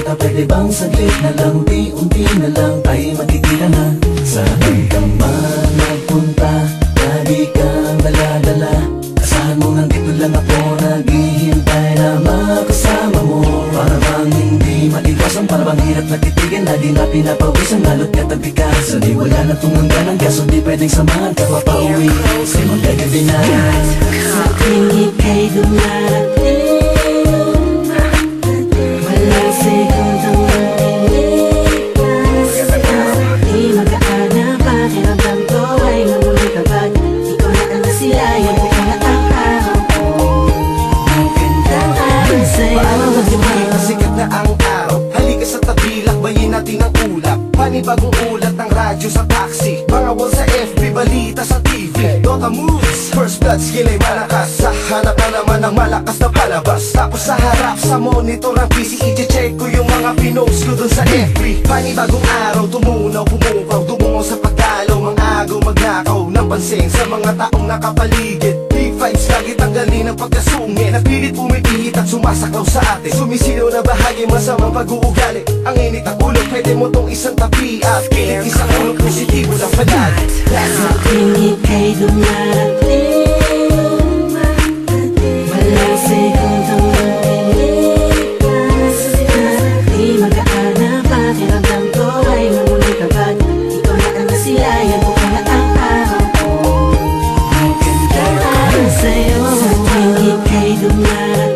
Baka pwede bang saglit na lang, unti-unti na lang tayo magkikita na. Saan ka man nagpunta, lagi kang dala-dala. Asahan mo nandito lang ako, naghihintay na makasama mo. Para bang hindi maiwasan, para bang hirap nagtitigan, lagi na pinapawisan, lalo't katabigan. Sa di wala na tumangga ng gas, so di pwedeng samahan ka papauwi. Kasi magagabi na. Sa tuwing ika'y dumarating, walang segundang matinigas. Di magaan na pakiramdam ko ay namulit agad. Ikaw na ang nasilayan, ikaw na ang araw ko. Magandang araw sa'yo. Paalam na dumita, sikat na ang araw. Halika sa tabi, lakbayin natin ang ulap. Panibagong ulat ng radyo sa taxi, mga wall sa FB, balita sa TV. Dota moves, first blood skill ay malakas. Sa hanap na naman ng malakas na palabas. Tapos sa harap sa monitor ng PC, i-check ko yung mga pinost ko dun sa FB. Panibagong araw, tumunaw, pumupaw, dumungo sa pagdalaw, mga agaw, magnakaw ng pansin sa mga taong nakapaligid. Big fights, lagi tanggalin ang pagkasungit. Napilit pumipihit at sumasaklaw sa atin. Sumisilaw na bahagi, masamang pag-uugali. Ang init ang ulo, pwede mo tong isang tabi at kilit isang ulo, positibo na palagi. Sa tuwing ika'y dumarating, walang segundang matinigas. Di magaan na pakiramdam ko ay namulit agad. Ikaw na ang nasilayan, ikaw na ang araw ko. Magandang araw sa'yo. Sa tuwing ika'y dumarating,